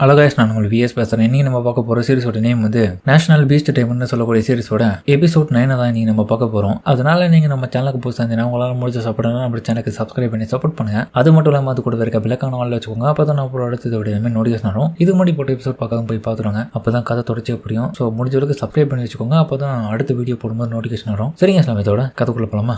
Hello guys நான் உங்கள் vs பேசுகிறேன். இன்றைக்கி நம்ம பார்க்க போகிற சீரிஸோட நேம் வந்து நேஷனல் பீஸ்ட் டைம்னு சொல்லக்கூடிய சீரிஸோட எபிசோட் 9 தான் இன்றைக்கி நம்ம பார்க்க போகிறோம். அதனால நீங்கள் நம்ம சேனலுக்கு புதுசாக இருந்தீங்கன்னா உங்களால் முடிஞ்ச சப்போர்ட் நம்ம சேனலுக்கு சப்ஸ்கிரைப் பண்ணி சப்போர்ட் பண்ணுங்கள். அது மட்டும் இல்லாமல் அது கூட இருக்க விளக்கான வாழ் வச்சுக்கோங்க. அப்போ தான் நான் அடுத்தது நோட்டிஃபிகேஷன் வரும். இது மாதிரி போட்ட எபிசோட் பார்க்காம போய் பார்த்துருவாங்க. அப்போ தான் கதை தொடர்ச்சியாக புரியும். ஸோ முடிஞ்ச அளவுக்கு சப்ஸ்கிரைப் பண்ணி வச்சுக்கோங்க. அப்போ தான் அடுத்த வீடியோ போடும்போது நோட்டிஃபிகேஷன் வரும். சரிங்க சார், இதோட கதைக்குள்ள போகலாமா?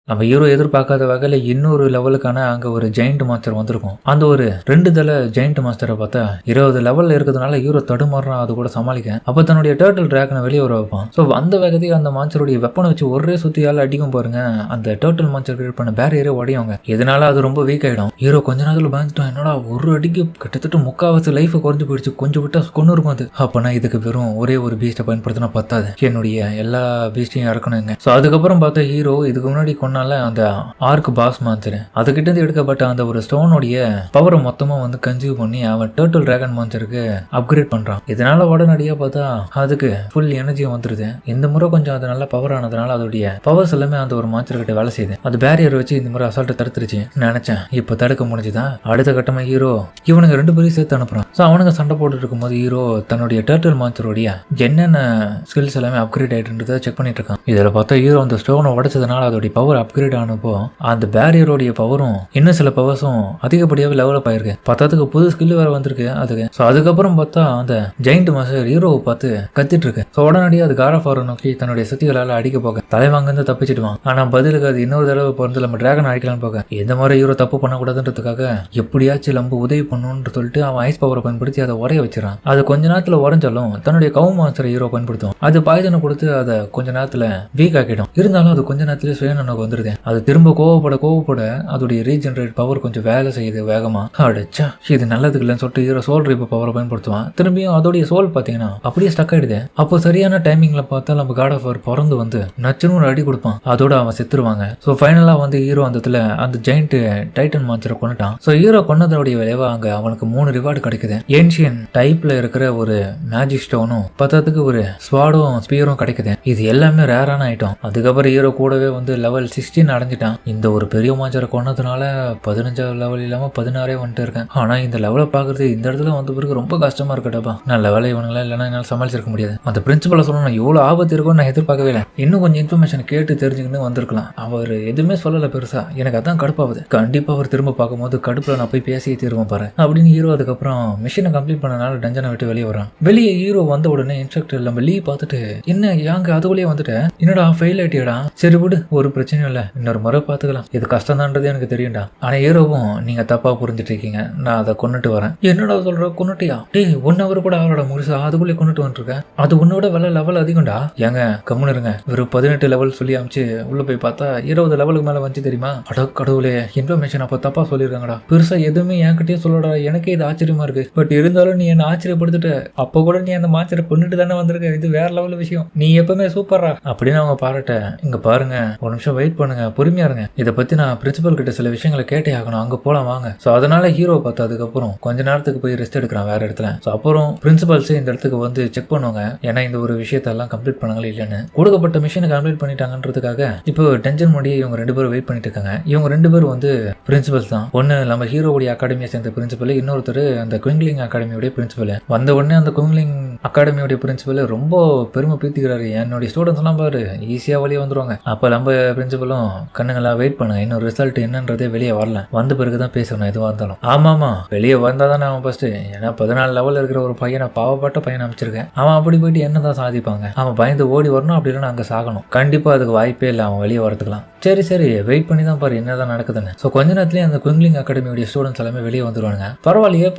நம்ம ஹீரோ எதிர்பார்க்காத வகையில் இன்னொரு லெவலுக்கான அங்கே ஒரு ஜெயிண்ட் மாஸ்டர் வந்திருக்கும். அந்த ஒரு 2 தலை ஜெயிண்ட் மாஸ்டரை பார்த்தா 20 லெவலில் இருக்கிறதுனால ஹீரோ தடுமாறுறான். அது கூட சமாளிக்க அப்போ தன்னுடைய டர்ட்டில் டிராகனை வெளியே வர வைப்பான். ஸோ அந்த வேகத்தையும் அந்த மாஸ்டருடைய வெப்பனை வச்சு ஒரே சுத்தியால் அடிக்கும் பாருங்க. அந்த டர்ட்டில் மாஸ்டர் கிரியேட் பண்ண பேரியரே உடையவங்க. இதனால அது ரொம்ப வீக் ஆகிடும். ஹீரோ கொஞ்ச நேரத்தில் பயந்துட்டான். என்னடா ஒரு அடிக்கு கிட்டத்தட்ட 3/4 லைஃபை குறைஞ்சு போயிடுச்சு, கொஞ்சம் விட்டா கொண்டு இருக்கும். அது அப்போனா இதுக்கு வெறும் ஒரே ஒரு பீஸ்ட்டை பயன்படுத்தினா பத்தாது, என்னுடைய எல்லா பீஸ்டையும் இறக்கணுங்க. ஸோ அதுக்கப்புறம் பார்த்தா ஹீரோ இதுக்கு முன்னாடி அந்த ஆர்க் பாஸ் மான்ஸ்டர் அதுகிட்ட இருந்து எடுக்கப்பட்ட அந்த ஒரு ஸ்டோனுடைய பவரை மொத்தமா வந்து கன்சியூவ் பண்ணி அவன் டர்ட்டில் டிராகன் மான்ஸ்டருக்கு அப்கிரேட் பண்றான். இதனால உடனடியாக பார்த்தா அதுக்கு ஃபுல் எனர்ஜியும் வந்துருது. இந்த முறை கொஞ்சம் அது நல்ல பவர் ஆனதுனால அதோடைய பவர்ஸ் எல்லாமே அந்த ஒரு மான்ஸ்டர் கிட்ட வேலை செய்யுது. அது பேரியர் வச்சு இந்த முறை அசால்ட்டை தடுத்துருச்சு நினைச்சேன். இப்ப தடுக்க முடிஞ்சுதான். அடுத்த கட்டமா ஹீரோ இவனுங்க 2 பேரையும் சேர்த்து அனுப்புறான். ஸோ அவனுங்க சண்டை போட்டுட்டு இருக்கும்போது ஹீரோ தன்னுடைய டர்ட்டில் மான்ஸ்டருடைய என்னென்ன ஸ்கில்ஸ் எல்லாமே அப்கிரேட் ஆயிட்டுன்றதை செக் பண்ணிட்டு இருக்கான். இதில் பார்த்தா ஹீரோ அந்த ஸ்டோனை உடைச்சதுனால அதோடைய பவர் அப்கிரேட் ஆனப்போ அந்த பேரியரோடைய பவரும் இன்னும் சில பவர்ஸும் அதிகப்படியாவே லெவலப் ஆயிருக்கு. பத்தாத்துக்கு புது ஸ்கில் வேற வந்திருக்கு அதுக்கு. ஸோ அதுக்கப்புறம் பார்த்தா அந்த ஜெயிண்ட் மாஸ்டர் ஹீரோவை பார்த்து கத்திட்டு இருக்கு. ஸோ உடனடியாக அது காட் ஆஃப் வாரை நோக்கி தன்னுடைய சக்திகளால் அடிக்க போக தலைவாங்க தப்பிச்சிடுவான். ஆனா பதிலுக்கு அது இன்னொரு தடவை பிறந்து நம்ம டிராகன் அடிக்கலான்னு போக இந்த மாதிரி ஹீரோ தப்பு பண்ணக்கூடாதுன்றதுக்காக எப்படியாச்சும் நம்ம உதவி பண்ணணும்னு சொல்லிட்டு அவன் ஐஸ் பவரை பயன்படுத்தி அதை உரைய வச்சிடறான். அது கொஞ்ச நேரத்தில் உறைஞ்சாலும் தன்னுடைய கவு மாஸ்டர் ஹீரோ பயன்படுத்தும். அது பாய்சனை கொடுத்து அதை கொஞ்ச நேரத்தில் வீக் ஆக்கிடும். இருந்தாலும் அது கொஞ்ச நேரத்துல சுயநனக்கு வந்துருது. அது திரும்ப கோவப்பட அதோடைய ரீஜெனரேட் பவர் கொஞ்சம் வேலை செய்யுது வேகமா. அடிச்சா இது நல்லதுக்கு இல்லைன்னு சொல்லிட்டு ஹீரோ சோல் ரீப் பவரை பயன்படுத்துவான். திரும்பியும் அதோடைய சோல் பாத்தீங்கன்னா அப்படியே ஸ்டக் ஆயிடுது. அப்போ சரியான டைமிங்ல பார்த்தா நம்ம காட் ஆஃப் வார் பிறந்து வந்து நச்சுன்னு ஒரு அடி கொடுப்பான். அதோட அவன் செத்துருவாங்க. ஸோ ஃபைனலா வந்து ஹீரோ அந்த ஜெயிண்ட் டைட்டன் மான்ஸ்டரை கொண்டுட்டான். ஸோ ஹீரோ கொண்டதோடைய விளைவா அங்க அவனுக்கு 3 ரிவார்டு கிடைக்குது. ஏன்ஷியன் டைப்ல இருக்கிற ஒரு மேஜிக் ஸ்டோனும் பத்தத்துக்கு ஒரு ஸ்வாடும் ஸ்பியரும் கிடைக்குது. இது எல்லாமே ரேரான ஐட்டம். அதுக்கப்புறம் ஹீரோ கூடவே வந்து லெவல் 16 அடைஞ்சிட்டான். இந்த ஒரு பெரிய மாஸ்டரை கொண்டதுனால 15 லெவல் இல்லாம 16 வந்துட்டு இருக்கேன். ஆனா இந்த லெவலை பாக்குறது இந்த இடத்துல வந்த பிறகு ரொம்ப கஷ்டமா இருக்கட்டப்பா. நான் லெவலை இவனுங்களா இல்லைன்னா என்னால் சமாளிச்சிருக்க முடியாது. அந்த பிரின்சிபலை சொல்லணும் எவ்வளவு ஆபத்து இருக்கும்னு நான் எதிர்பார்க்கவே இல்லை. இன்னும் கொஞ்சம் இன்ஃபர்மேஷன் கேட்டு தெரிஞ்சுக்கிட்டு வந்திருக்கலாம். அவர் எதுவுமே சொல்லல பெருசா. எனக்கு அதான் கடுப்பாகுது. கண்டிப்பா அவர் திரும்ப பார்க்கும்போது கடுப்புல நான் போய் பேசி தீர்வோம் பாரு அப்படின்னு ஹீரோ அதுக்கப்புறம் மிஷினை கம்ப்ளீட் பண்ணனால டஞ்சனை விட்டு வெளியே வரான். வெளியே ஹீரோ வந்த உடனே இன்ஸ்ட்ரக்டர் நம்ம லீவ் பார்த்துட்டு என்ன யாங்க அதுக்குள்ளேயே வந்துட்டு என்னடா ஃபெயில் ஆயிட்டியடா, சரி விடு ஒரு பிரச்சனையும் இல்லை, இன்னொரு முறை பார்த்துக்கலாம், இது கஷ்டம்தான்றது எனக்கு தெரியும்டா. ஆனா ஹீரோவும் நீங்க தப்பா புரிஞ்சுட்டு இருக்கீங்க, நான் அதை கொண்டுட்டு வரேன். என்னடா சொல்ற கொண்டுட்டியா? டேய் 1 hour கூட அவரோட முழுசா அதுக்குள்ளே கொண்டுட்டு வந்துருக்கேன். அது உன்னோட லெவல் அதிகம்டா. ஏங்க கம்முன்னு இருங்க. ஒரு 18 லெவல் சொல்லி அமைச்சு உள்ள போய் பார்த்தா 20 லெவலுக்கு மேல வந்து தெரியுமா? அட கடவுளே, இன்ஃபர்மேஷன் அப்ப தப்பா சொல்லிருக்காங்கடா. பெருசா எதுவுமே என்கிட்டயே சொல்லடா. எனக்கே இது ஆச்சரியமா இருக்கு. பட் இருந்தாலும் நீ என்ன ஆச்சரியப்படுத்திட்டு அப்ப கூட நீ அந்த மாஸ்டரை கொண்டுட்டு தானே வந்திருக்க. இது வேற லெவல் விஷயம். நீ எப்பவுமே சூப்பரா அப்படின்னு அவங்க பாராட்ட. இங்க பாருங்க, ஒரு நிமிஷம் வெயிட் பண்ணுங்க, பொறுமையா இருங்க. இதை பத்தி நான் பிரின்சிபல் கிட்ட சில விஷயங்களை கேட்டே ஆகணும். அங்க போலாம் வாங்க. சோ அதனால ஹீரோ பார்த்து அதுக்கப்புறம் கொஞ்ச நேரத்துக்கு போய் ரெஸ்ட் எடுக்கிறான் வேற இடத்துல. சோ அப்புறம் பிரின்சிபல்ஸ் இந்த இடத்துக்கு வந்து செக் பண்ணுவாங்க. ஏன்னா இந்த ஒரு விஷயத்தெல்லாம் கம்ப்ளீட் பண்ணாங்களே இல்லைன்னு. கொடுக்கப்பட்ட மிஷனை கம்ப்ளீட் பண்ணிட்டாங்கன்றதுக்காக இப்போ டென்ஷன் பண்ணி இவங்க 2 பேரும் வெயிட் பண்ணிட்டு இருக்காங்க. இவங்க 2 பேரும் வந்து பிரின்சிபல்ஸ் தான். ஒன்னு நம்ம ஹீரோவுடைய அகாடமியை சேர்ந்த பிரின்சிபல், இன்னொருத்தர் அந்த குவிங்லிங் அகாடமியோட பிரின்சிபல். வந்த உடனே அந்த குவிங்லிங் அகாடமியோட பிரின்சிபல் ரொம்ப பெருமை பீத்திக்கிறாரு. என்னுடைய ஸ்டூடெண்ட்ஸ் எல்லாம் பாரு ஈஸியா வெளியே வந்துருவாங்க. அப்ப நம்ம பிரின்சிபலும் கண்ணுங்களா வெயிட் பண்ணுங்க, இன்னொரு ரிசல்ட் என்னன்றதே வெளியே வரல, வந்த பிறகுதான் பேசணும் எதுவாக இருந்தாலும். ஆமாமா வெளியே வந்தாதான் அவன் ஃபர்ஸ்ட். ஏன்னா 14 லெவல் இருக்கிற ஒரு பையனை பாவப்பட்ட பையனை அமைச்சிருக்கேன். அவன் அப்படி போயிட்டு என்னதான் சாதிப்பாங்க? அவன் பயந்து ஓடி வரணும், அப்படி இல்லைன்னா அங்கே சாகணும். கண்டிப்பா அதுக்கு வாய்ப்பே இல்லை அவன் வெளியே வரதுக்கலாம். சரி வெயிட் பண்ணி தான் பாரு என்னதான் நடக்குதுன்னு. ஸோ கொஞ்ச நேரத்துலேயே அந்த குவிங்லிங் அகாடமியோட ஸ்டூடெண்ட்ஸ் எல்லாமே வெளியே வந்துருவாங்க. பரவாயில்லையே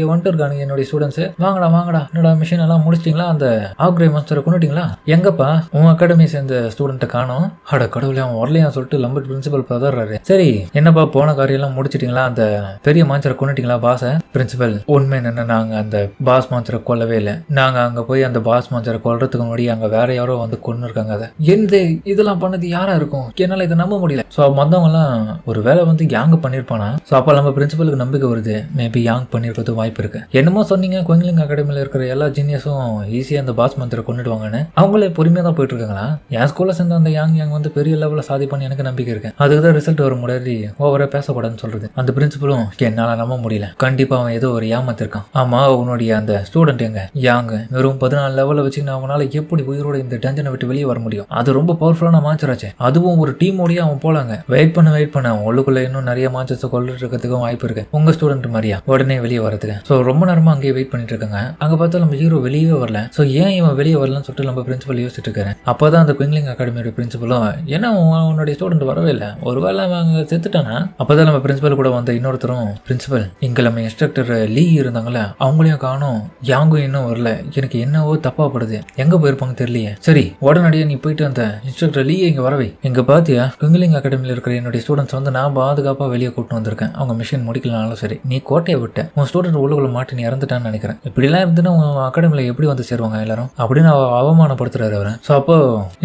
வந்துட்டு இருக்கானுங்க என்னுடைய ஸ்டூடெண்ட்ஸ். வாங்கடா என்னோட மிஷின் எல்லாம் முடிச்சிட்டீங்களா? அந்த ஆக்ரே மாஸ்டரை கொண்டுட்டீங்களா? எங்கப்பா உன் அகாடமியை சேர்ந்த ஸ்டூடெண்ட்டை காணோம். அட கடவுளே, அவன் வரலையா சொல்லிட்டு லம்பட் பிரின்சிபல் பதறாரு. சரி என்னப்பா போன காரியம் எல்லாம் முடிச்சிட்டீங்களா? அந்த பெரிய மாஸ்டரை கொண்டுட்டீங்களா பாஸ? பிரின்சிபல் உண்மை என்ன, நாங்க அந்த பாஸ் மாஸ்டரை கொல்லவே இல்லை. நாங்க அங்க போய் அந்த பாஸ் மாஸ்டரை கொல்றதுக்கு முன்னாடி அங்க வேற யாரோ வந்து கொண்டு இருக்காங்க. அதை எந்த இதெல்லாம் பண்ணது யாரா இருக்கும்? என்னால இதை நம்ப முடியல. ஸோ மற்றவங்க எல்லாம் ஒரு வேலை வந்து யாங் பண்ணிருப்பானா. ஸோ அப்போ நம்ம பிரின்சிபலுக்கு நம்பிக்கை வருது, மேபி யாங் பண்ணிருக்கிறது வாய்ப்பு இருக்கு. என்னமோ சொன்னீங்க, குயிங்லிங் அகாடமியில் இருக்கிற எல்லா ஜீனியஸும் ஈஸியா அந்த பாஸ் மந்திர கொண்டுடுவாங்கன்னு. அவங்களே பொறுமையா தான் போயிட்டு இருக்காங்களா? என் ஸ்கூல்ல சேர்ந்த அந்த யாங் வந்து பெரிய லெவலில் சாதிப்பான்னு எனக்கு நம்பிக்கை இருக்கு. அதுக்கு தான் ரிசல்ட் வர முன்னாடி ஓவரா பேசக்கூடாதுன்னு சொல்றது. அந்த பிரின்சிபலும் என்னால நம்ப முடியல, கண்டிப்பா அவன் ஏதோ ஒரு ஏமாத்திருக்கான். ஆமா, உன்னுடைய அந்த ஸ்டூடெண்ட் எங்க யாங் வெறும் 14 லெவலில் வச்சுக்கிட்டு அவனால எப்படி உயிரோட இந்த டஞ்சனை விட்டு வெளியே வர முடியும்? அது ரொம்ப பவர்ஃபுல்லான மான்ஸ்டராச்சு. அதுவும் ஒரு டீமோடய அவன் போலாங்க. வெயிட் பண்ண அவன் உள்ளுக்குள்ள இன்னும் நிறைய மான்ஸ்டர்ஸ் கொல்லிட்டு இருக்கிறதுக்கும் வாய்ப்பு இருக்கு. உங்க ஸ்டூடெண்ட் மாதிரியா உடனே வெளியே வரதுக்கு. ஸோ ரொம்ப நேரமா அங்கேயே வெயிட் பண்ணிட்டு இருக்காங்க. அங்க பார்த்தா நம்ம ஹீரோ வெளியே வரல. ஸோ ஏன் இவன் வெளியே வரலன்னு சொல்லிட்டு நம்ம பிரின்சிபல் யோசிச்சுட்டு இருக்காரு. அப்பதான் அந்த குயிங்லிங் அகாடமியோட பிரின்சிபலும் ஏன்னா உன்னுடைய ஸ்டூடெண்ட் வரவே இல்லை, ஒருவேளை அவங்க செத்துட்டானா? அப்பதான் நம்ம பிரின்சிபல் கூட வந்த இன்னொருத்தரும், பிரின்சிபல் இங்க நம்ம இன்ஸ்ட்ரக்டர் லீ இருந்தாங்களே அவங்களையும் காணும், யாங்கும் இன்னும் வரல, எனக்கு என்னவோ தப்பாப்படுது, எங்க போயிருப்பாங்க தெரியலையே. சரி உடனடியே நீ போயிட்டு அந்த இன்ஸ்ட்ரக்டர் லீ இங்க வரவை. இங்க பாத்தியா குயிங்லிங் அகாடமியில் இருக்கிற என்னுடைய ஸ்டூடெண்ட்ஸ் வந்து நான் பாதுகாப்பா வெளியே கூட்டு வந்திருக்கேன். அவங்க மிஷன் முடிக்கலனாலும் சரி, நீ கோட்டையை விட்ட உன் ஸ்டூடெண்ட் உள்ளுக்குள்ள மாட்டி நீ இறந்துட்டான்னு நினைக்கிறேன். இப்படிலாம் இருந்துன்னா உன் அகாடமியில எப்படி வந்து சேருவாங்க எல்லாரும் அப்படின்னு அவமானப்படுத்துறாரு அவரை. ஸோ அப்போ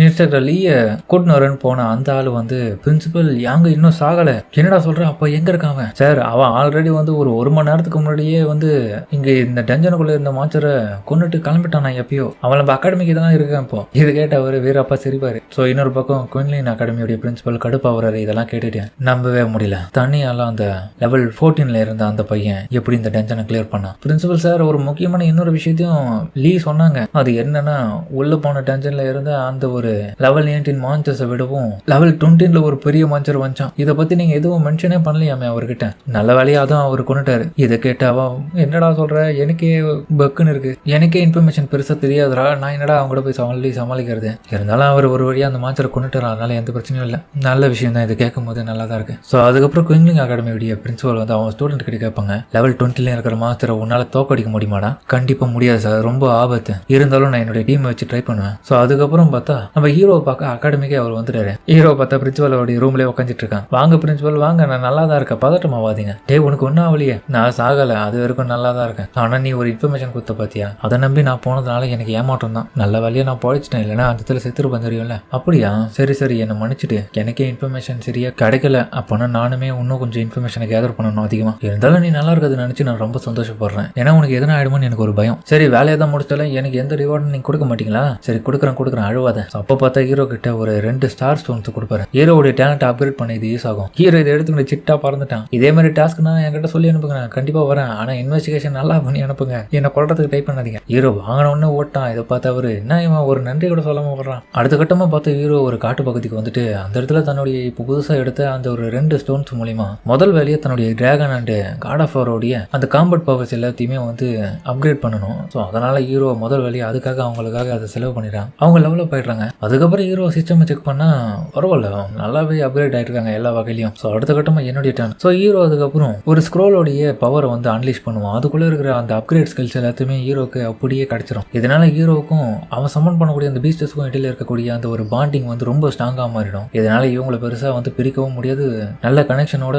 இன்ஸ்ட்ரக்டர் லீய கூட்டின்னு வரேன்னு போன அந்த ஆள் வந்து, பிரின்சிபல் யாங்க இன்னும் சாகல, என்னடா சொல்றேன், அப்ப எங்க இருக்காங்க சார்? அவன் ஆல்ரெடி வந்து ஒரு மணி நேரத்துக்கு முன்னாடியே வந்து இங்க இந்த டஞ்சனுக்குள்ள இருந்த மான்ஸ்டரை கொண்டுட்டு கிளம்பிட்டான் எப்பயோ. அவன் நம்ம அகாடமிக்கு தான் இருக்கான் இப்போ. இது கேட்ட அவரு வீரப்பா சிரிப்பாரு. ஸோ இன்னொரு பக்கம் குயின்லின் அகாடமியோட பிரின்சிபல் கடுப்பாகிறாரு. இதெல்லாம் கேட்டுட்டு நம்பவே முடியல, தனியால அந்த லெவல் 14ல இருந்த அந்த பையன் எப்படி இந்த டஞ்சனை கிளியர் பண்ணான்? பிரின்சிபல் சார் ஒரு முக்கியமான இன்னொரு விஷயத்தையும் லீ சொன்னாங்க. அது என்னன்னா, உள்ள போன டஞ்சன்ல இருந்த அந்த ஒரு லெவல் 19 மான்ஸ்டர்ஸை விடவும் லெவல் 20ல ஒரு பெரிய மான்ஸ்டர் வந்துச்சான். இதை பத்தி நீங்க எதுவும் மென்ஷனே பண்ணலையாமே அவர்கிட்ட. நல்ல வேலையா தான் அவர் கொண்டுட்டாரு. இதை கேட்டாவா, என்னடா சொல்ற, எனக்கே பக்குன்னு இருக்கு, எனக்கே இன்ஃபர்மேஷன் பெருசா தெரியாதுடா, நான் என்னடா அவங்க கூட போய் சமாளிக்கிறது. இருந்தாலும் அவர் ஒரு வழியா அந்த மான்ஸ்டரை கொண்டுட்டார், அதனால எந்த பிரச்சனையும் இல்லை. நல்ல விஷயம் தான், இது கேட்கும் போது நல்லா தான் இருக்கு. ஸோ அதுக்கப்புறம் குயிங்லிங் அகாடமியோட பிரின்சிபல் வந்து அவங்க ஸ்டூடெண்ட் கிட்ட கேட்பாங்க, லெவல் 20ல இருக்கிற மாஸ்டரை உன்னால தோக்கடிக்க முடியுமாடா? கண்டிப்பா முடியாது சார், ரொம்ப ஆபத்து. இருந்தாலும் நான் என்னுடைய டீமை வச்சு ட்ரை பண்ணுவேன். ஸோ அதுக்கப்புறம் பார்த்தா நம்ம ஹீரோவை பார்க்க அகாடமிக்கே அவர் வந்துட்டாரு. ஹீரோ பார்த்தா பிரின்சிபலோட ரூம்லேயே உட்காந்துட்டு இருக்கான். வாங்க பிரின்சிபல் வாங்க, நான் நல்லா தான் இருக்கேன், பதட்டமாவாதீங்க. டே உனக்கு ஒன்றும் ஆகலையே? நான் சாகலை, அது வரைக்கும் நல்லா தான் இருக்கேன். ஆனால் நீ ஒரு இன்ஃபர்மேஷன் கொடுத்த பார்த்தியா, அதை நம்பி நான் போனதுனால எனக்கு ஏமாற்றம் தான். நல்ல வழியாக நான் பழைச்சிட்டேன், இல்லைன்னா அந்த இடத்துல செத்துருப்பேன் தெரியும்ல. அப்படியா? சரி என்னை மன்னிச்சுட்டு, எனக்கே இன்ஃபர்மேஷன் சரியா கிடைக்கல, அப்போனா நானுமே இன்னும் கொஞ்சம் இன்ஃபர்மேஷனை கேதர் பண்ணணும் அதிகமாக. இருந்தாலும் நீ நல்லா இருக்கிறது நினச்சி நான் ரொம்ப சந்தோஷப்படுறேன். ஏன்னா உனக்கு எதனா ஆயிடுமோன்னு எனக்கு ஒரு பயம். சரி வேலையை தான் முடிச்சாலும் எனக்கு எந்த ரிவார்டும் நீங்கள் கொடுக்க மாட்டீங்களா? சரி கொடுக்குறேன் அழுவாத. அப்போ பார்த்தா ஹீரோ கிட்ட ஒரு 2 ஸ்டார் ஸ்டோன்ஸ் கொடுப்பாரு. ஹீரோடைய டேலண்ட் அப்கிரேட் பண்ண இது யூஸ் ஆகும். ஹீரோ இதை எடுத்துக்கிட்டு சிட்டா பறந்துட்டான். இதே மாதிரி டாஸ்க் நான் என்கிட்ட சொல்லி அனுப்புங்க, நான் கண்டிப்பா வரேன். ஆனா இன்வெஸ்டிகேஷன் நல்லா பண்ணி அனுப்புங்க, என்ன கொள்றதுக்கு டைப் பண்ணாதீங்க. ஹீரோ வாங்கின உடனே ஓட்டான். இதை பார்த்து அவரு என்ன இவன் ஒரு நன்றி கூட சொல்லாம வர்றான். அடுத்த கட்டமா பார்த்து ஹீரோ ஒரு காட்டு பகுதிக்கு வந்துட்டு அந்த இடத்துல தன்னுடைய இப்போ புதுசா எடுத்த அந்த ஒரு 2 ஸ்டோன்ஸ் மூலியமா முதல் வேலையை தன்னுடைய டிராகன் அண்ட் காட் ஆஃப் வாரோடைய அந்த காம்பட் பவர்ஸ் எல்லாத்தையுமே வந்து அப்கிரேட் பண்ணணும். ஸோ அதனால ஹீரோ முதல் வேலையை அதுக்காக அவங்களுக்காக அதை செலவு பண்ணிடுறாங்க. அவங்க லெவலில் போயிடுறாங்க. அதுக்கப்புறம் ஹீரோ சிஸ்டம் செக் பண்ணா பரவாயில்ல, நல்லாவே அப்கிரேட் ஆயிட்டு எல்லா வகையிலையும். ஸோ அடுத்த கட்டமா என்னுடைய டர்ன். ஸோ ஹீரோ அதுக்கப்புறம் ஒரு ஸ்க்ரோலோடைய பவரை வந்து அன்லீஷ் பண்ணுவான். அதுக்குள்ள இருக்கிற அந்த அப்கிரேட் ஸ்கில்ஸ் எல்லாத்தையுமே ஹீரோக்கு அப்படியே கிடைச்சிடும். இதனால ஹீரோவுக்கும் அவன் சம்மன் பண்ணக்கூடிய அந்த பீஸ்டர்ஸ்க்கும் இடையில இருக்கக்கூடிய அந்த ஒரு பாண்டிங் வந்து ரொம்ப ஸ்ட்ராங்கா மாறிடும். இதனால இவங்களை பெருசா வந்து பிரிக்கவும் முடியாது. நல்ல கனெக்ஷனோட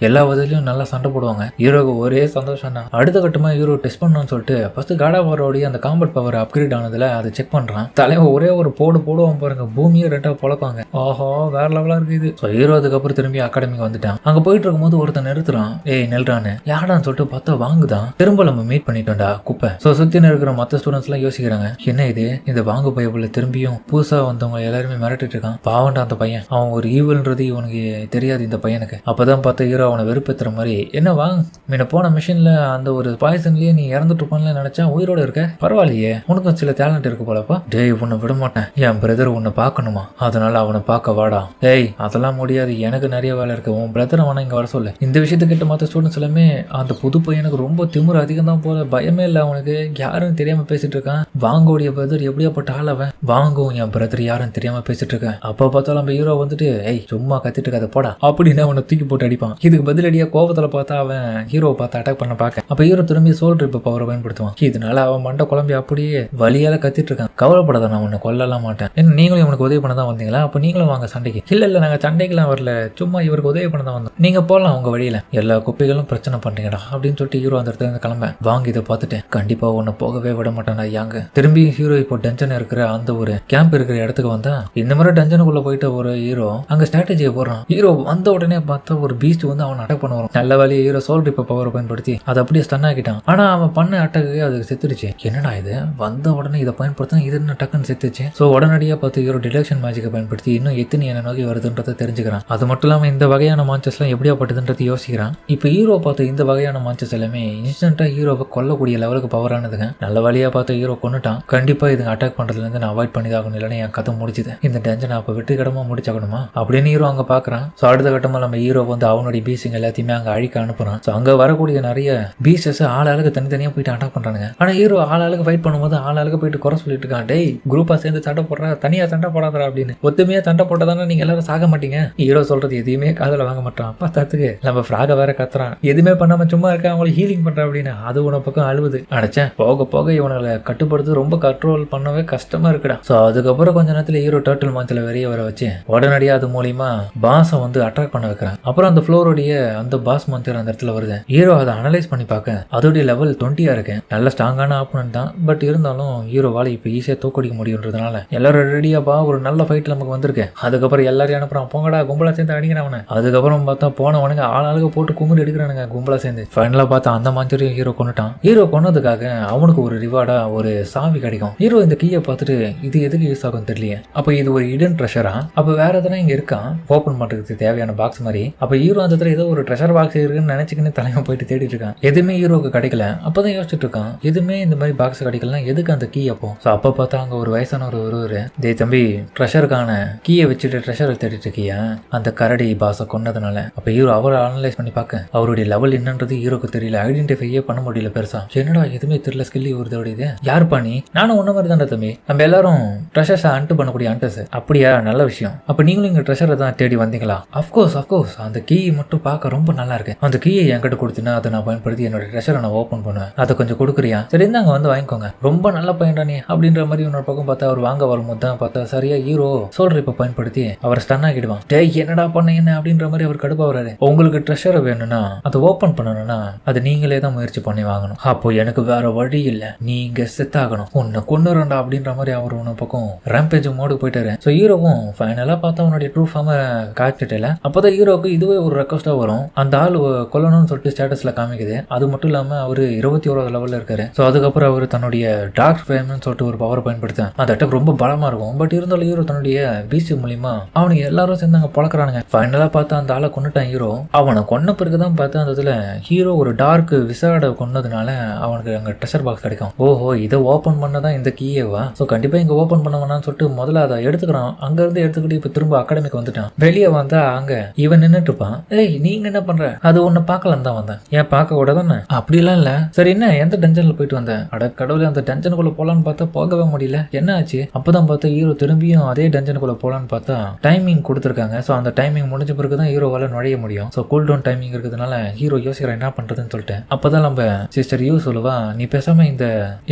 எல்லா விதத்திலையும் நல்லா சண்டை போடுவாங்க. ஹீரோக்கு ஒரே சந்தோஷம் தான். அடுத்த கட்டமா ஹீரோ டெஸ்ட் பண்ணணும்னு சொல்லிட்டு ஃபர்ஸ்ட் காட் ஆஃப் வாரோடைய அந்த காம்பட் பவர் அப்கிரேட் ஆனதுல அதை செக் பண்றான். தலைவன் ஒரே ஒரு போடுவான் பாருங்க, பூமியை 2ஆ பொழப்பாங்க. ஆஹா வேற லெவலா இருக்குது. ஸோ ஹீரோ அதுக்கப்புறம் திரும்பி அகாடமிக்கு வந்துட்டான். அங்க போயிட்டு இருக்கும்போது ஒருத்தன் நிறுத்துறான். ஏய் நெல்றான்னு யாடான்னு சொல்லிட்டு பார்த்தா வாங்குதான். திரும்ப நம்ம மீட் பண்ணிட்டோம்டா குப்பை. ஸோ சுத்தி இருக்கிற மற்ற ஸ்டூடெண்ட்ஸ் எல்லாம் யோசிக்கிறாங்க, என்ன இது இந்த வாங்கு பையப்புல திரும்பியும் புதுசா வந்தவங்க எல்லாருமே மிரட்டிட்டு இருக்கான். பாவண்டா அந்த பையன், அவன் ஒரு ஈவல்ன்றது இவனுக்கு தெரியாது இந்த பையனுக்கு. அப்பதான் பார்த்த ஹீரோ அவனை வெறுப்பேற்றுற மாதிரி, என்ன வாங்க முன்ன போன மிஷின்ல அந்த ஒரு பாய்சன்லயே நீ இறந்துட்டு இருப்பான்னு நினைச்சா உயிரோட இருக்க, பரவாயில்லையே உனக்கும் சில டேலண்ட் இருக்கு போலப்பா. டேய் உன்னை விட மாட்டேன், என் பிரதர் உன்னை பார்க்கணுமா, அதனால அவனை பார்க்க வாடா. டேய் அதெல்லாம் முடியாது, எனக்கு நிறைய வேலை இருக்கு, உன் பிரதரை வேணா இங்க வர சொல்லு. இந்த விஷயத்த கிட்ட மற்ற ஸ்டூடெண்ட்ஸ் எல்லாமே அந்த புது பையனுக்கு ரொம்ப திமிரு அதிகம் தான் போல, பயமே இல்லை அவனுக்கு, யாரும் தெரியாம பேசிட்டு இருக்கான். வாங்கோடைய பிரதர் எப்படியாப்பட்ட ஆள் அவன், வாங்கும் என் பிரதர் யாரும் தெரியாம பேசிட்டு இருக்கேன். அப்ப பார்த்தாலும் நம்ம ஹீரோ வந்துட்டு ஏய் சும்மா கத்திட்டு இருக்காத போடா அப்படின்னு அவனை தூக்கி போட்டு அடிப்பான். இதுக்கு பதிலடியா கோபத்துல பார்த்தா அவன் ஹீரோவை பார்த்து அட்டாக் பண்ண பார்க்க, அப்ப ஹீரோ திரும்பி சோல் ட்ரிப் பவரை பயன்படுத்துவான். இதனால அவன் மண்டை குழம்பி அப்படியே வலியால கத்திட்டு இருக்கான். கவலைப்படாத, நான் உன்னை கொல்லலாம் மாட்டேன். என்ன நீங்களும் இவனுக்கு உதவி பண்ண தான் வந்தீங்களா? அப்ப நீங்களும் வாங்க சண்டைக்கு. இல்ல நாங்க சண்டைக்கெல்லாம் வரல, சும்மா இவருக்கு உதவி பண்ண தான் வந்தோம், நீங்க போடலாம் உங்க வழியில, எல்லா குப்பைகளும் பிரச்சனை பண்றீங்கடா அப்படின்னு சொல்லிட்டு ஹீரோ அந்த இடத்துல இருந்து கிளம்ப. வாங்க இதை பார்த்துட்டு கண்டிப்பா உன்னை போகவே விட மாட்டானா யாங்க. திரும்பி ஹீரோ இப்போ டஞ்சன் இருக்கிற அந்த ஒரு கேம்ப் இருக்கிற இடத்துக்கு வந்தா, இந்த மாதிரி டஞ்சனுக்குள்ள போயிட்டு ஒரு ஹீரோ அங்க ஸ்ட்ராட்டஜியை போடுறான். ஹீரோ வந்த உடனே பார்த்தா ஒரு பீஸ்ட் வந்து அவன் அட்டாக் பண்ண வரும். நல்ல வேலையை ஹீரோ சோல் ரிப்பர் பவரை பயன்படுத்தி அதை அப்படியே ஸ்டன் ஆக்கிட்டான். ஆனா அவன் பண்ண அட்டாக்கு அதுக்கு செத்துடுச்சு. என்னடா இது, வந்த உடனே இதை பயன்படுத்தினா இது என்ன டக்குன்னு செத்துச்சு. ஸோ உடனடியாக பார்த்து ஹீரோ டிடக்ஷன் மேஜிக்கை பயன்படுத்தி இன்னும் எத்தனை என்ன நோக்கி வருதுன்றதை தெரிஞ்சுக்கிறான். அது மட்டும் இல்லாமல் இந்த வகையான மான்சஸ்லாம் எப்படியாப்பட்டதுன்றது யோசிக்கிறான். இப்போ ஹீரோ பார்த்து இந்த வகையான மான்சஸ் எல்லாமே இன்ஸ்டன்ட்டா ஹீரோவை கொல்லக்கூடிய லெவலுக்கு பவரானதுங்க. நல்ல வழியா பார்த்து ஹீரோ கொண்டுட்டான். கண்டிப்பா இதுங்க அட்டாக் பண்றதுல இருந்து நான் அவாய்ட் பண்ணி ஆகணும், இல்லைன்னா என் கதை முடிச்சுது. இந்த டென்ஷன் அப்ப வெற்றி கடமா முடிச்சாகணுமா அப்படின்னு ஹீரோ அங்க பாக்குறான். ஸோ அடுத்த கட்டமா நம்ம ஹீரோ வந்து அவனுடைய பீஸிங் எல்லாத்தையுமே அங்க அழிக்க அனுப்புறான். ஸோ அங்க வரக்கூடிய நிறைய பீசஸ் ஆளாளுக்கு தனித்தனியா போயிட்டு அட்டாக் பண்றானுங்க. ஆனா ஹீரோ ஆளாளுக்கு ஃபைட் பண்ணும்போது ஆளாளுக்கு போயிட்டு குறை சொல்லிட்டு இருக்கான். டேய், குரூப்பா சேர்ந்து சண்டை போடுறா, தனியா சண்டை போடாதா அப்படின்னு. ஒத்துமையா சண்டை போட்டதானே நீங்க எல்லாரும் சாக மாட்டீங்க. ஹீரோ சொல்றது எதையுமே காதல வாங்க மாட்டான். பார்த்தாத்துக்கு நம்ம ஃப்ராக வேற கத்துறான், எதுவுமே பண்ணாம சும்மா இருக்க அவங்களை ஹீலிங் பண்ற அப்படின்னு. அது உன பக்கம் அழுவுது. அடைச்சேன் போக போக இவனை கட்டுப்படுத்து ரொம்ப கண்ட்ரோல் பண்ணவே கஷ்டமா இருக்குடா. ஸோ அதுக்கப்புறம் கொஞ்ச நேரத்துல ஹீரோ டர்ட்டில் மான்ஸ்ல வெளியே வர வச்சு உடனடியாக அது மூலியமா பாஸை வந்து அட்ராக்ட் பண்ண வைக்கிறான். அப்புறம் அந்த ஃப்ளோருடைய அந்த பாஸ் மான்ஸ்டர் அந்த இடத்துல வருது. ஹீரோ அதை அனலைஸ் பண்ணி பார்க்க அதோடைய லெவல் 20 இருக்கு. நல்ல ஸ்ட்ராங்கான ஆப்பனன்ட் தான். பட் இருந்தாலும் ஹீரோவால இப்போ ஈஸியாக தோக்கடிக்க முடியுன்றதுனால எல்லாரும் ரெடியாப்பா ஒரு நல்ல ஃபைட் நமக்கு வந்திருக்கு. அதுக்கப்புறம் எல்லாரையும் அனுப்புறான், போங்கடா கும்பலா சேர்ந்து அடிக்கிறான். அதுக்கப்புறம் பார்த்தா போனவனுங்க ஆளாளுக்கு போட்டு கும்பிட்டு எடுக்கிறானுங்க கும்பலா சேர்ந்து. ஃபைனலா பார்த்தா அந்த மான்ஸ்டரையும் ஹீரோ கொண்டுட்டான். ஹீரோ கொன்னதுக்காக அவனுக்கு ஒரு ரிவார்டா ஒரு சாவி கிடைக்கும். ஹீரோ இந்த கீயை பார்த்துட்டு இது எதுக்கு யூஸ் ஆகும் தெரியலையே. அப்ப இது ஒரு இடன் ட்ரெஷரா, அப்ப வேற எதனா இங்க இருக்கான் ஓபன் பண்றதுக்கு தேவையான பாக்ஸ் மாதிரி. அப்ப ஹீரோ அந்த இடத்துல ஏதோ ஒரு ட்ரெஷர் பாக்ஸ் இருக்குன்னு நினைச்சுக்கின்னு தலைமை போயிட்டு தேடிட்டு இருக்கான். எதுவுமே ஹீரோக்கு கிடைக்கல. அப்பதான் யோசிச்சுட்டு இருக்கான், எதுவுமே இந்த மாதிரி பாக்ஸ் கிடைக்கலாம், எதுக்கு அந்த கீ அப்போ. அப்ப பார்த்தா அங்க ஒரு வயசானவர் ஒருவர், டே தம்பி, ட்ரெஷருக்கான கீயை வச்சுட்டு ட்ரெஷரை தேடிட்டு இருக்கியா, அந்த கரடி பாஸை கொன்னதுனால. அப்ப ஹீரோ அவரை அனலைஸ் பண்ணி பார்க்க அவருடைய லெவல் என்னன்றது ஹீரோக்கு தெரியல, ஐடென்டிஃபையே பண்ண முடியல பெருசா. என்னடா எதுவுமே தெரியல, ஸ்கில்லி வருது. யார் பண்ணி, நானும் ஒன்ன மாதிரி தான் தம்பி, நம்ம எல்லாரும் ட்ரெஷர்ஸை அன்ட்டு பண்ணக்கூடிய அண்டர்ஸ். அப்படியா, நல்ல விஷயம். அப்ப நீங்களும் இங்க ட்ரெஷரை தான் தேடி வந்தீங்களா? அஃப்கோர்ஸ் அந்த கீ மட்டும் பார்க்க ரொம்ப நல்லா இருக்கு. அந்த கீயை என்கிட்ட கொடுத்தீங்கன்னா அதை நான் பயன்படுத்தி என்னோட ட்ரெஷரை நான் ஓப்பன் பண்ணுவேன். அதை கொஞ்சம் கொடுக்குறியா? சரி, இருந்தாங்க வந்து வாங்கிக்கோங்க. ரொம்ப நல்ல பையன்டா நீ அப்படின்ற மாதிரி இன்னொரு பக்கம் பார்த்தா அவர் வாங்க வரும்போது தான் பார்த்தா சரியா ஹீரோ சோல்டர் இப்ப பயன்படுத்தி அவர் ஸ்டன் ஆகிடுவான். டேய், என்னடா பண்ண என்ன அப்படின்ற மாதிரி அவர் கடுப்பா வராரு. உங்களுக்கு ட்ரெஷரை வேணும்னா அதை ஓப்பன் பண்ணணும்னா அது நீங்களே தான் முயற்சி பண்ணி வாங்கணும். அப்போ எனக்கு வேற வழி இல்ல, நீங்க செத்தாகணும், உன்னை கொண்டுறா அப்படின்ற மாதிரி அவர் உன்ன பக்கம் ரேம்பேஜ் மோடு போயிட்டாரு. ஸோ ஹீரோவும் ஃபைனலா பார்த்தா அவனுடைய ட்ரூ ஃபார்மை காய்ச்சிட்டல. அப்பதான் ஹீரோக்கு இதுவே ஒரு ரெக்வஸ்டா வரும், அந்த ஆள் கொல்லணும்னு சொல்லிட்டு ஸ்டேட்டஸ்ல காமிக்குது. அது மட்டும் இல்லாம அவரு 21வது லெவல்ல இருக்காரு. ஸோ அதுக்கப்புறம் அவர் தன்னுடைய டார்க் ஃபேம்னு சொல்லிட்டு ஒரு பவர் பயன்படுத்த அந்த அட்டாக் ரொம்ப பலமா இருக்கும். பட் இருந்தாலும் ஹீரோ தன்னுடைய பீச் மூலியமா அவனுக்கு எல்லாரும் சேர்ந்து அங்க பழக்கிறானுங்க. ஃபைனலா பார்த்தா அந்த ஆளை கொண்டுட்டான் ஹீரோ. அவனை கொன்ன பிறகுதான் பார்த்தா அந்த இதுல ஹீரோ ஒரு டார்க் விசாட கொன்னதுனால அவனுக்கு அங்க ட்ரெஷர் பாக்ஸ் கிடைக்கும். ஓஹோ, இதை ஓபன் பண்ணதான் இந்த கீயேவா? ஸோ கண்டிப்பா இங்க ஓபன் பண்ண வேணாம்னு சொல்லிட்டு முதல்ல அதை எடுத்துக்கிறான். அங்க இருந்து எடுத்துக்கிட்டு இப்ப திரும்ப அகாடமிக்கு வந்துட்டான். வெளியே வந்தா அங்க இவன் நின்னுட்டு இருப்பான். ஏய், நீங்க என்ன பண்ற? அது ஒன்னு பாக்கலாம் தான் வந்தேன். ஏன் பார்க்க கூட தானே? அப்படிலாம் இல்ல. சரி, என்ன எந்த டென்ஷன்ல போயிட்டு வந்தேன்? அட கடவுளே, அந்த டென்ஷனுக்குள்ள போலான்னு பார்த்தா போகவே முடியல, என்ன ஆச்சு? அப்பதான் பார்த்தா ஹீரோ திரும்பியும் அதே டென்ஷனுக்குள்ள போலான்னு பார்த்தா டைமிங் கொடுத்துருக்காங்க. ஸோ அந்த டைமிங் முடிஞ்ச பிறகுதான் ஹீரோவால நுழைய முடியும். ஸோ கூல் டவுன் டைமிங் இருக்கிறதுனால ஹீரோ யோசிக்கிற என்ன பண்றதுன்னு சொல்லிட்டு அப்பதான் நம்ம சிஸ்டர் யூ சொல்லுவா, நீ பேசாம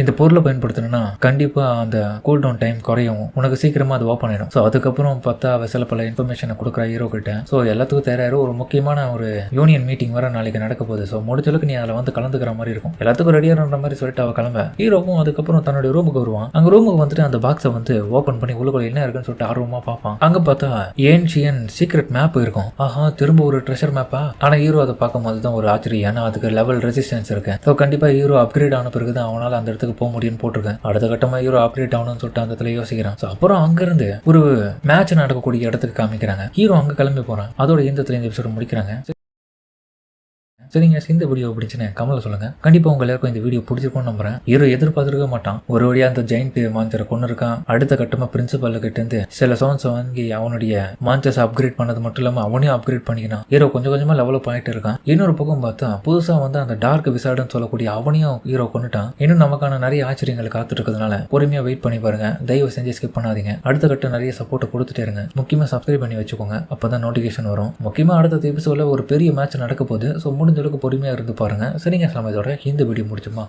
இந்த பொருளை பயன்படுத்தணும்னா கண்டிப்பா அந்த கூல் டவுன் டைம் குறையும், உனக்கு சீக்கிரமா அது ஓப்பன் ஆயிடும். ஸோ அதுக்கப்புறம் பார்த்தா அவ சில பல இன்ஃபர்மேஷனை கொடுக்குற ஹீரோ கிட்ட. ஸோ எல்லாத்துக்கும் தயாராக ஒரு முக்கியமான ஒரு யூனியன் மீட்டிங் வர நாளைக்கு நடக்க போகுது. ஸோ முடிச்சளவுக்கு நீ அதில் வந்து கலந்துக்கிற மாதிரி இருக்கும், எல்லாத்துக்கும் ரெடியாகிற மாதிரி சொல்லிட்டு அவ கிளம்ப. ஹீரோவும் அதுக்கப்புறம் தன்னுடைய ரூமுக்கு வருவான். அங்க ரூமுக்கு வந்துட்டு அந்த பாக்ஸை வந்து ஓப்பன் பண்ணி உள்ளுக்குள்ள என்ன இருக்குன்னு சொல்லிட்டு ஆர்வமா பார்ப்பான். அங்க பார்த்தா ஏன்ஷியன் சீக்ரெட் மேப் இருக்கும். ஆஹா, திரும்ப ஒரு ட்ரெஷர் மேப்பா? ஆனா ஹீரோ அதை பார்க்கும் போது தான் ஒரு ஆச்சரியம், ஏன்னா அதுக்கு லெவல் ரெசிஸ்டன்ஸ் இருக்கு. ஸோ கண்டிப்பா ஹீரோ அப்கிரேட் ஆன பிறகு தான் அவனால அந்த இடத்துக்கு போக முடியும்னு போட்டிருக்கேன். அடுத்த கட்டமா ஹீரோ அப்கிரேட் ஆகணும்னு சொல்லிட்டு அந்த இடத்துல யோசிக்கிறான். ஸோ அப்புறம் அங்கிருந்து ஒரு மேட்ச் நடக்கக்கூடிய இடத்துக்கு காமிக்கிறாங்க. ஹீரோ அங்க கிளம்பி போறான். அதோட இந்த எபிசோட முடிக்கிறாங்க. சரிங்க, இந்த வீடியோ பிடிச்சுன்னு கமலை சொல்லுங்க. கண்டிப்பா உங்க எல்லாருக்கும் இந்த வீடியோ பிடிச்சிருக்கும்னு நம்புறேன். ஹீரோ எதிர்பார்த்துருக்க மாட்டான், ஒரு வழியா அந்த ஜெயிண்ட் மான்சரை கொண்டு இருக்கான். அடுத்த கட்டமா பிரின்சிபல் கிட்ட இருந்து சில சோன்ஸ் வாங்கி அவனுடைய மான்சர்ஸ் அப்கிரேட் பண்ணது மட்டும் இல்லாம அவனையும் அப்கிரேட் பண்ணிக்கிறான். ஹீரோ கொஞ்சம் கொஞ்சமா லெவலப் ஆயிட்டு இருக்கான். இன்னொரு பக்கம் பார்த்தா புதுசா வந்து அந்த டார்க் விசார்டுன்னு சொல்லக்கூடிய அவனையும் ஹீரோ கொண்டுட்டான். இன்னும் நமக்கான நிறைய ஆச்சரியங்கள் காத்துட்டு இருக்கிறதுனால பொறுமையா வெயிட் பண்ணி பாருங்க. தயவு செஞ்சு ஸ்கிப் பண்ணாதீங்க. அடுத்த கட்டம் நிறைய சப்போர்ட் கொடுத்துட்டே இருங்க. முக்கியமா சப்ஸ்கிரைப் பண்ணி வச்சுக்கோங்க, அப்பதான் நோட்டிபிகேஷன் வரும். முக்கியமா அடுத்த எபிசோட்ல ஒரு பெரிய மேட்ச் நடக்க போகுது. ஸோ முடிஞ்ச அளவுக்கு பொறுமையா இருந்து பாருங்க. சரிங்க, நம்ம இதோட இந்த வீடியோ முடிச்சுமா.